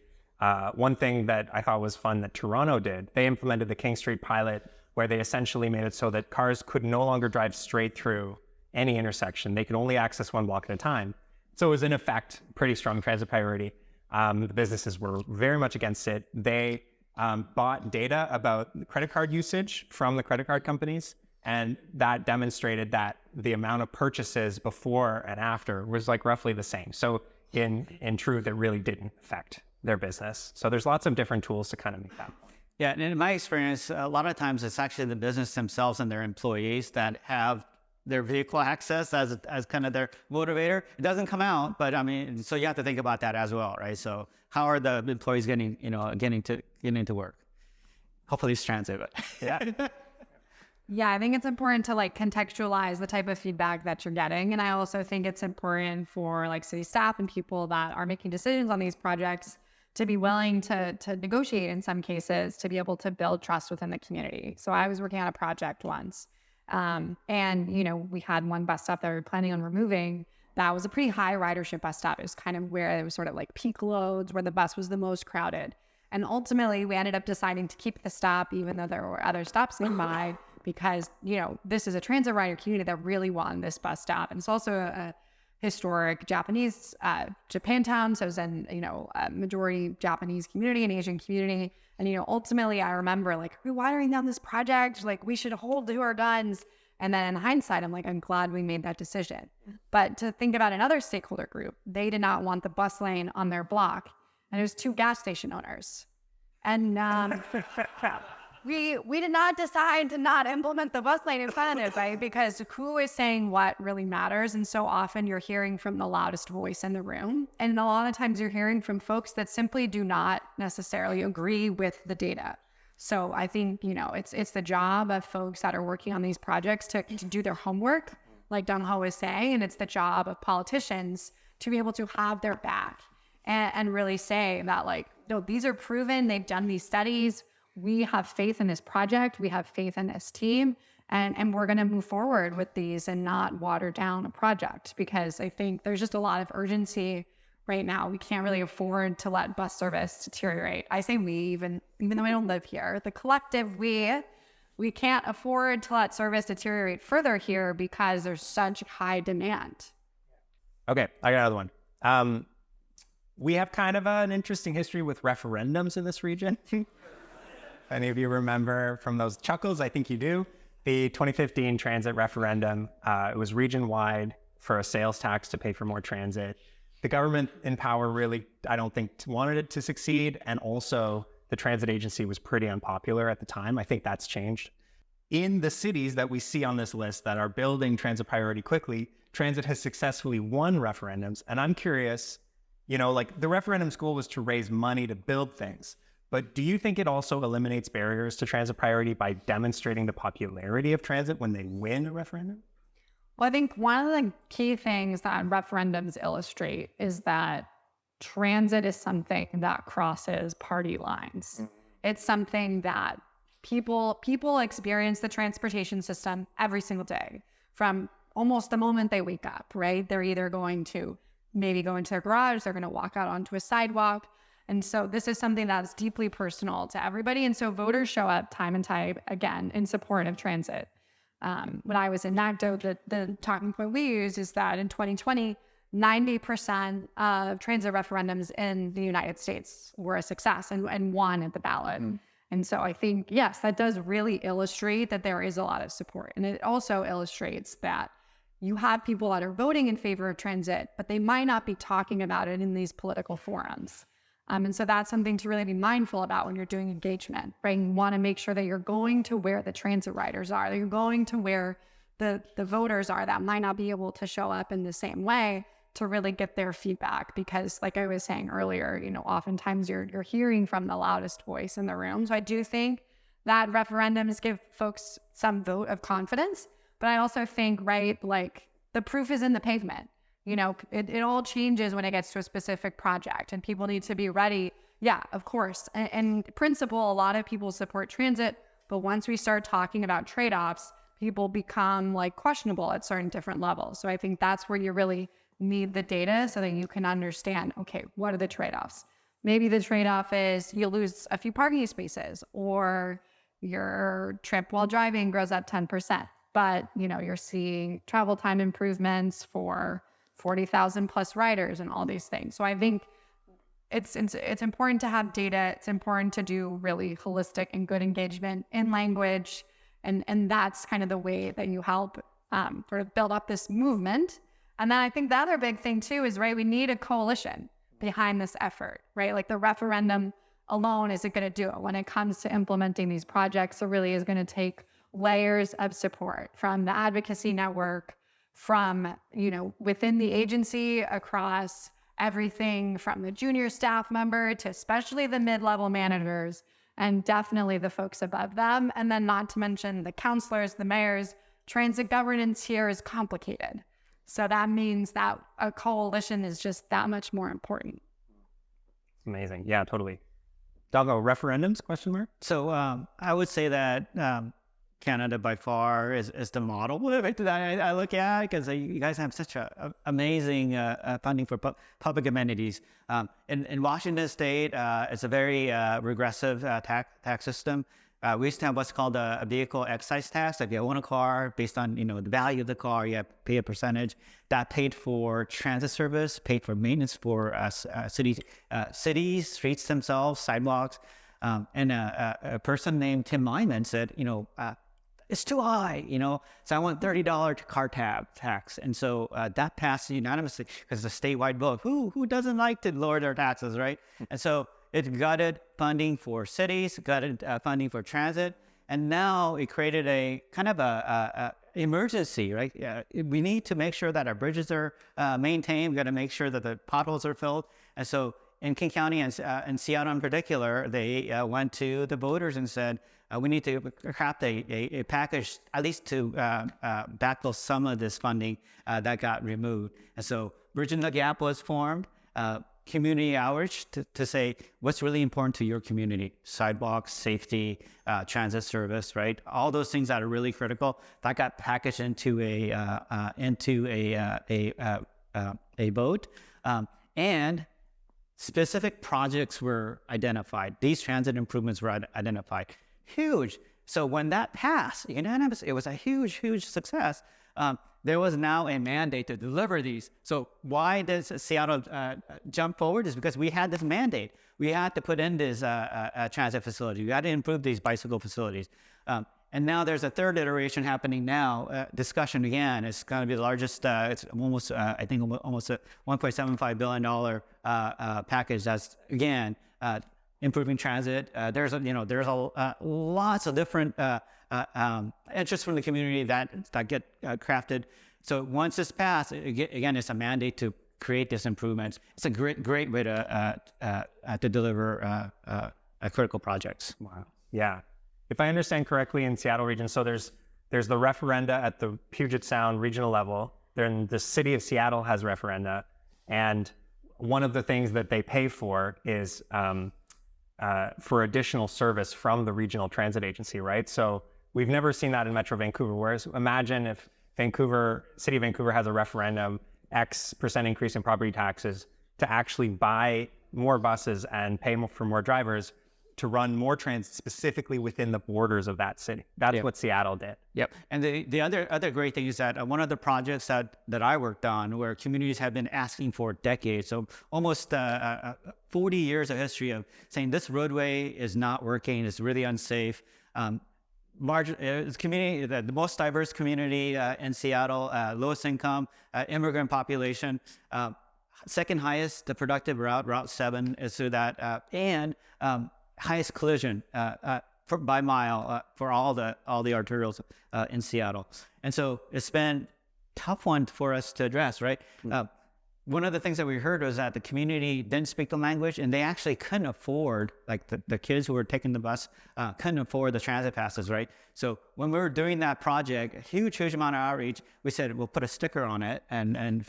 one thing that I thought was fun that Toronto did, they implemented the King Street pilot, where they essentially made it so that cars could no longer drive straight through any intersection. They could only access one block at a time. So it was in effect pretty strong transit priority. The businesses were very much against it. They bought data about credit card usage from the credit card companies, and that demonstrated that the amount of purchases before and after was like roughly the same. So in truth, it really didn't affect their business. So there's lots of different tools to kind of make that. Yeah, and in my experience, a lot of times it's actually the business themselves and their employees that have their vehicle access as kind of their motivator. It doesn't come out, but I mean, so you have to think about that as well, right? So how are the employees getting to work? Hopefully it's transit, but yeah. Yeah, I think it's important to contextualize the type of feedback that you're getting. And I also think it's important for city staff and people that are making decisions on these projects to be willing to negotiate in some cases to be able to build trust within the community. So I was working on a project once and, we had one bus stop that we were planning on removing. That was a pretty high ridership bus stop. It was kind of where it was sort of peak loads, where the bus was the most crowded. And ultimately we ended up deciding to keep the stop, even though there were other stops nearby, because, this is a transit rider community that really wanted this bus stop. And it's also a historic Japanese Japantown. So it's in, a majority Japanese community and Asian community. And, ultimately I remember we're watering down this project, we should hold to our guns. And then in hindsight, I'm glad we made that decision. But to think about another stakeholder group, they did not want the bus lane on their block. And it was 2 gas station owners. And we did not decide to not implement the bus lane incentive, right? Because who is saying what really matters? And so often you're hearing from the loudest voice in the room. And a lot of times you're hearing from folks that simply do not necessarily agree with the data. So I think, it's the job of folks that are working on these projects to do their homework, like Dongho was saying, and it's the job of politicians to be able to have their back and really say that no, these are proven, they've done these studies. We have faith in this project. We have faith in this team, and we're going to move forward with these and not water down a project, because I think there's just a lot of urgency right now. We can't really afford to let bus service deteriorate. I say we, even though I don't live here, the collective we can't afford to let service deteriorate further here because there's such high demand. Okay, I got another one. We have kind of an interesting history with referendums in this region. Any of you remember from those chuckles? I think you do. The 2015 transit referendum, it was region-wide for a sales tax to pay for more transit. The government in power really, I don't think, wanted it to succeed. And also the transit agency was pretty unpopular at the time. I think that's changed. In the cities that we see on this list that are building transit priority quickly, transit has successfully won referendums. And I'm curious, the referendum's goal was to raise money to build things. But do you think it also eliminates barriers to transit priority by demonstrating the popularity of transit when they win a referendum? Well, I think one of the key things that referendums illustrate is that transit is something that crosses party lines. It's something that people experience the transportation system every single day, from almost the moment they wake up, right? They're either going to maybe go into their garage, they're going to walk out onto a sidewalk. And so this is something that's deeply personal to everybody. And so voters show up time and time again in support of transit. When I was in NACDO, the talking point we used is that in 2020, 90% of transit referendums in the United States were a success and won at the ballot. And so I think, yes, that does really illustrate that there is a lot of support. And it also illustrates that you have people that are voting in favor of transit, but they might not be talking about it in these political forums. And so that's something to really be mindful about when you're doing engagement, right? You want to make sure that you're going to where the transit riders are, that you're going to where the voters are that might not be able to show up in the same way to really get their feedback. Because like I was saying earlier, oftentimes you're hearing from the loudest voice in the room. So I do think that referendums give folks some vote of confidence. But I also think, right, like the proof is in the pavement. You know, it all changes when it gets to a specific project, and people need to be ready. Yeah, of course. And in principle, a lot of people support transit, but once we start talking about trade-offs, people become like questionable at certain different levels. So I think that's where you really need the data so that you can understand, okay, what are the trade-offs? Maybe the trade-off is you lose a few parking spaces, or your trip while driving grows up 10%, but you know, you're seeing travel time improvements for 40,000 plus riders and all these things. So I think it's important to have data. It's important to do really holistic and good engagement in language. And that's kind of the way that you help sort of build up this movement. And then I think the other big thing too is, right, we need a coalition behind this effort, right? Like the referendum alone isn't going to do it when it comes to implementing these projects. It really is going to take layers of support from the advocacy network, from, you know, within the agency, across everything from the junior staff member to especially the mid-level managers, and definitely the folks above them. And then not to mention the counselors, the mayors. Transit governance here is complicated. So that means that a coalition is just that much more important. Amazing. Yeah, totally. Dongho, referendums, question mark? So I would say that Canada by far is the model that I look at, because you guys have such a amazing funding for public amenities. In Washington State, it's a very regressive tax system. We used to have what's called a vehicle excise tax. If you own a car, based on, you know, the value of the car, you have to pay a percentage. That paid for transit service, paid for maintenance for cities, streets themselves, sidewalks. And a person named Tim Lyman said, you know, it's too high, you know, so I want $30 car tax. And so that passed unanimously because it's a statewide vote. Who doesn't like to lower their taxes, right? And so it gutted funding for cities, gutted funding for transit, and now it created a kind of a emergency, right? We need to make sure that our bridges are maintained. We got to make sure that the potholes are filled. And so in King County and Seattle in particular, they went to the voters and said, we need to craft a package, at least to backfill some of this funding that got removed. And so Bridge in the Gap was formed, community outreach to say what's really important to your community: sidewalks, safety, transit service, right? All those things that are really critical. That got packaged into a vote, and specific projects were identified. These transit improvements were identified. Huge. So when that passed unanimous, it was a huge success. There was now a mandate to deliver these. So why does Seattle jump forward? Is because we had this mandate. We had to put in this transit facility. We had to improve these bicycle facilities. And now there's a third iteration happening now. Discussion again. It's going to be the largest. It's almost, I think, almost a $1.75 billion package. That's again improving transit. There's lots of different interests from the community that get crafted. So once it's passed, again, it's a mandate to create this improvement. It's a great way to deliver critical projects. Wow. Yeah. If I understand correctly, in Seattle region, so there's the referenda at the Puget Sound regional level. Then the city of Seattle has referenda, and one of the things that they pay for is for additional service from the regional transit agency, right? So we've never seen that in Metro Vancouver. Whereas imagine if City of Vancouver has a referendum, X% increase in property taxes to actually buy more buses and pay for more drivers to run more transit specifically within the borders of that city. That's what Seattle did. Yep. And the other great thing is that one of the projects that I worked on, where communities have been asking for decades, so almost 40 years of history of saying this roadway is not working, it's really unsafe. It's community, the most diverse community in Seattle, lowest income, immigrant population, second highest, the productive Route 7 is through that, and highest collision by mile for all the arterials in Seattle. And so it's been a tough one for us to address, right? one of the things that we heard was that the community didn't speak the language, and they actually couldn't afford, like the kids who were taking the bus couldn't afford the transit passes, right? So when we were doing that project, a huge amount of outreach, we said, we'll put a sticker on it and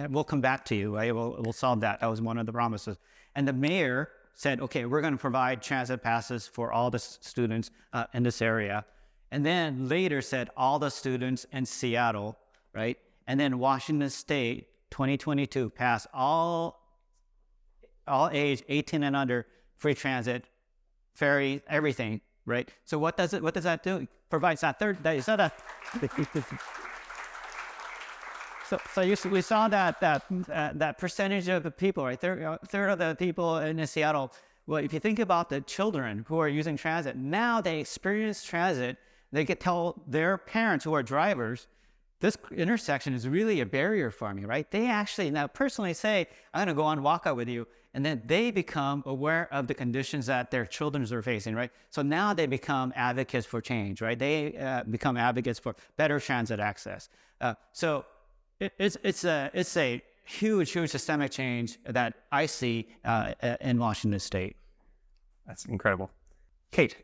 we'll come back to you, right? We'll solve that. That was one of the promises. And the mayor said, okay, we're going to provide transit passes for all the students in this area. And then later said all the students in Seattle, right? And then Washington State, 2022, passed all age 18 and under free transit, ferry, everything, right? So what does that do? It provides that third. We saw that percentage of the people, right? Third of the people in Seattle. Well, if you think about the children who are using transit, now they experience transit. They can tell their parents who are drivers, this intersection is really a barrier for me, right? They actually now personally say, I'm going to go on walkout with you. And then they become aware of the conditions that their children are facing, right? So now they become advocates for change, right? They become advocates for better transit access. So it's a huge systemic change that I see in Washington State. That's incredible. Kate,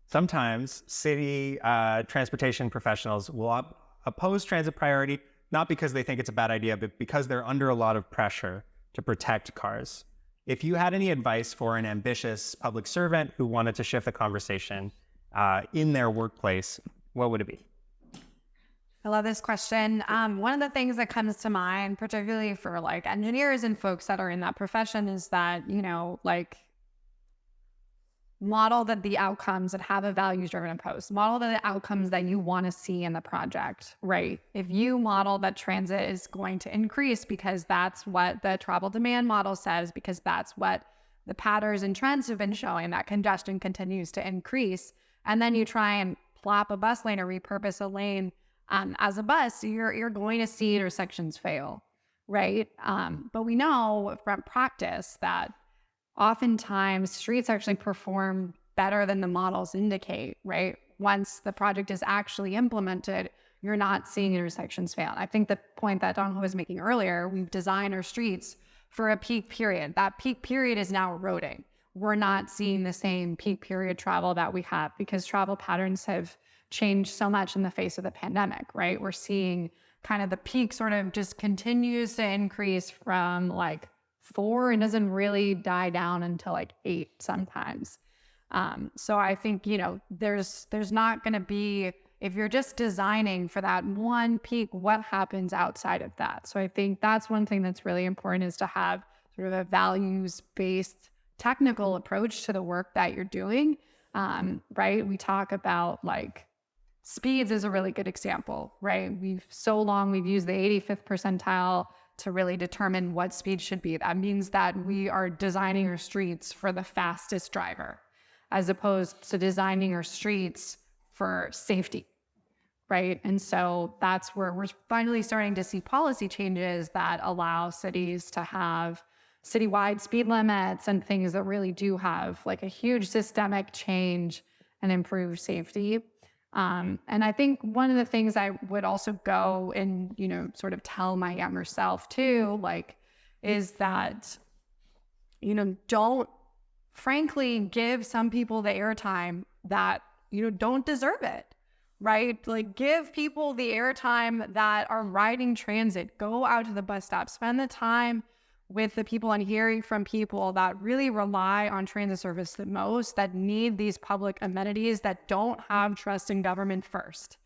sometimes city transportation professionals will oppose transit priority, not because they think it's a bad idea, but because they're under a lot of pressure to protect cars. If you had any advice for an ambitious public servant who wanted to shift the conversation in their workplace, what would it be? I love this question. One of the things that comes to mind, particularly for like engineers and folks that are in that profession, is that, like model that the outcomes that have a values-driven approach, model the outcomes that you want to see in the project, right? If you model that transit is going to increase because that's what the travel demand model says, because that's what the patterns and trends have been showing, that congestion continues to increase, and then you try and plop a bus lane or repurpose a lane as a bus, you're going to see intersections fail, right? But we know from practice that oftentimes streets actually perform better than the models indicate, right? Once the project is actually implemented, you're not seeing intersections fail. I think the point that Dongho was making earlier, we've designed our streets for a peak period. That peak period is now eroding. We're not seeing the same peak period travel that we have because travel patterns have changed so much in the face of the pandemic, right? We're seeing kind of the peak sort of just continues to increase from like 4 and doesn't really die down until like 8 sometimes. So I think, there's not going to be, if you're just designing for that one peak, what happens outside of that? So I think that's one thing that's really important, is to have sort of a values-based technical approach to the work that you're doing, right? We talk about like speeds is a really good example, right? We've used the 85th percentile to really determine what speed should be. That means that we are designing our streets for the fastest driver, as opposed to designing our streets for safety, right? And so that's where we're finally starting to see policy changes that allow cities to have citywide speed limits and things that really do have like a huge systemic change and improve safety. And I think one of the things I would also go and, sort of tell my younger self too, is that, don't frankly give some people the airtime that, don't deserve it, right? Like give people the airtime that are riding transit, go out to the bus stop, spend the time with the people and hearing from people that really rely on transit service the most, that need these public amenities, that don't have trust in government first.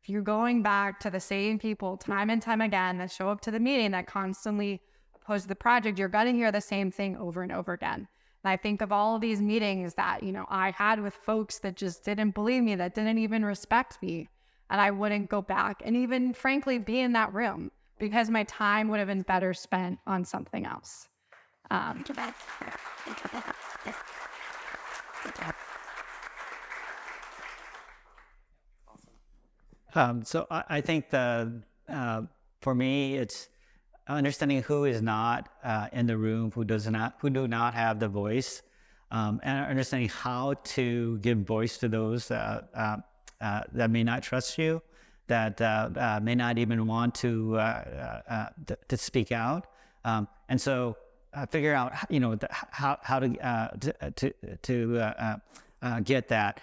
If you're going back to the same people time and time again that show up to the meeting, that constantly oppose the project, you're going to hear the same thing over and over again. And I think of all of these meetings that, I had with folks that just didn't believe me, that didn't even respect me, and I wouldn't go back and even frankly be in that room, because my time would have been better spent on something else. So I think for me, it's understanding who is not in the room, who do not have the voice, and understanding how to give voice to those that may not trust you, that may not even want to speak out. And so figure out, how to get that.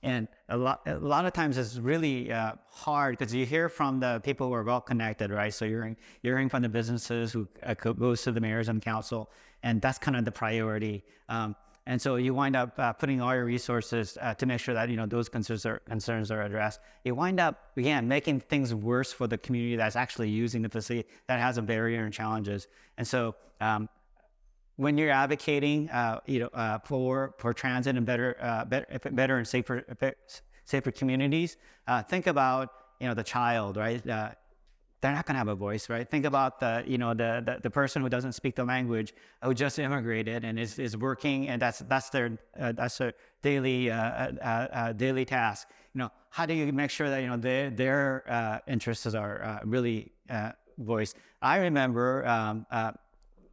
And a lot of times it's really hard because you hear from the people who are well connected, right? So you're hearing from the businesses who goes to the mayors and council, and that's kind of the priority. And so you wind up putting all your resources to make sure that those concerns are addressed. You wind up again making things worse for the community that's actually using the facility that has a barrier and challenges. And so when you're advocating, for transit and better and safer communities, think about the child, right? They're not going to have a voice, right? Think about the person who doesn't speak the language, who just immigrated and is working, and that's their daily task. How do you make sure that their interests are really voiced? I remember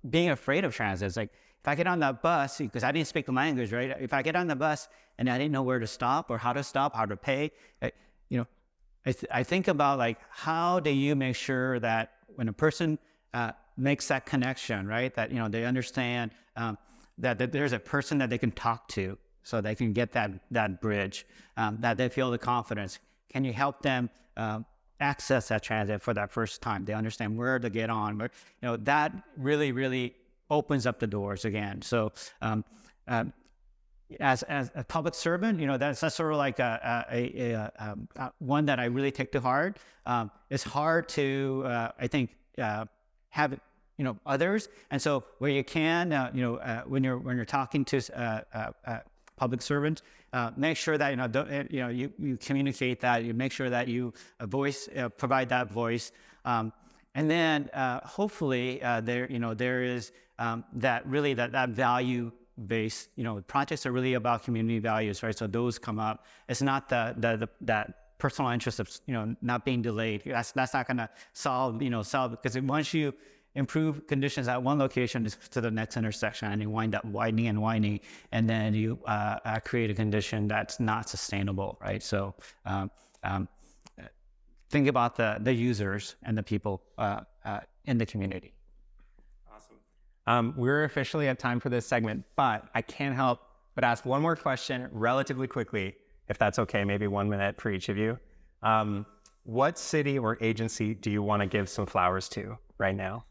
being afraid of transit. It's like, if I get on that bus, because I didn't speak the language, right? If I get on the bus and I didn't know where to stop or how to pay, I think about like, how do you make sure that when a person makes that connection, right? That, they understand that there's a person that they can talk to so they can get that bridge, that they feel the confidence. Can you help them access that transit for that first time? They understand where to get on, but that really, really opens up the doors again. So as a public servant, that's sort of like a one that I really take to heart. It's hard to I think have others, and so where you can, when you're talking to public servants, make sure that you communicate that. You make sure that you provide that voice, and then hopefully there is that value based. Projects are really about community values, right? So those come up. It's not that personal interest of not being delayed. That's not going to solve because once you improve conditions at one location to the next intersection, and you wind up widening, and then you create a condition that's not sustainable, right? So think about the users and the people in the community. Awesome. We're officially at time for this segment, but I can't help but ask one more question relatively quickly, if that's okay, maybe 1 minute for each of you. What city or agency do you want to give some flowers to right now?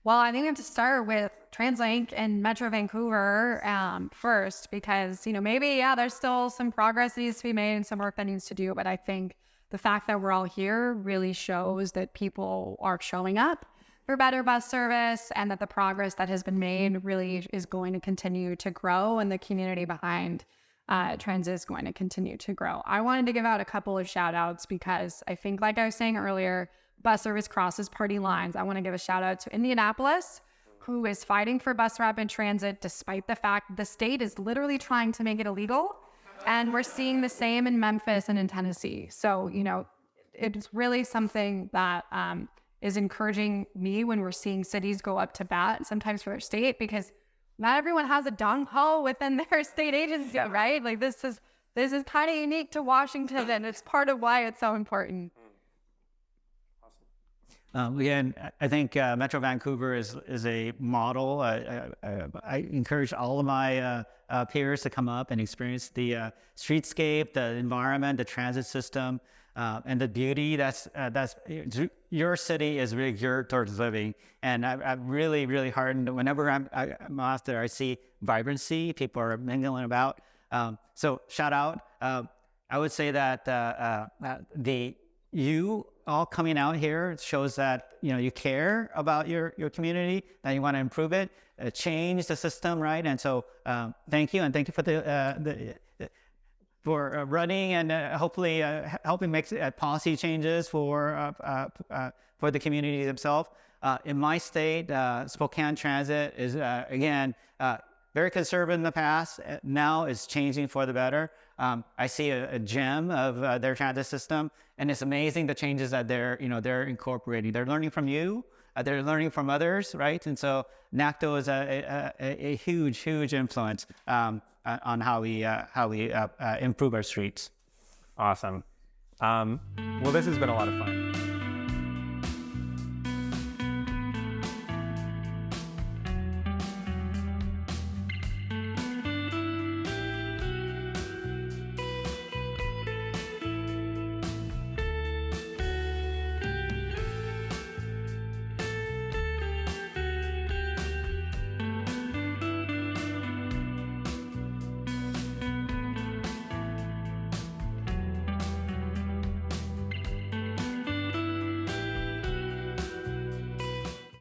Well, I think we have to start with TransLink and Metro Vancouver first, because, maybe, there's still some progress that needs to be made and some work that needs to do. But I think the fact that we're all here really shows that people are showing up for better bus service, and that the progress that has been made really is going to continue to grow, and the community behind transit is going to continue to grow. I wanted to give out a couple of shout outs because I think, like I was saying earlier, bus service crosses party lines. I want to give a shout out to Indianapolis, who is fighting for bus rapid transit despite the fact the state is literally trying to make it illegal. And we're seeing the same in Memphis and in Tennessee. So, it's really something that is encouraging me when we're seeing cities go up to bat sometimes for their state, because not everyone has a Dongho within their state agency, right? Like this is kind of unique to Washington, and it's part of why it's so important. Again, I think Metro Vancouver is a model. I encourage all of my peers to come up and experience the streetscape, the environment, the transit system, and the beauty. That's your city is really geared towards living, and I'm really, really heartened whenever I'm out there. I see vibrancy. People are mingling about. So shout out. I would say that you all coming out here shows that you care about your community, that you want to improve it, change the system, right? And so thank you, and thank you for running and hopefully helping make policy changes for the community themselves. In my state, Spokane Transit is again very conservative in the past. Now is changing for the better. I see a gem of their transit system, and it's amazing the changes that they're incorporating. They're learning from you. They're learning from others, right? And so NACTO is a huge influence on how we improve our streets. Awesome. Well, this has been a lot of fun.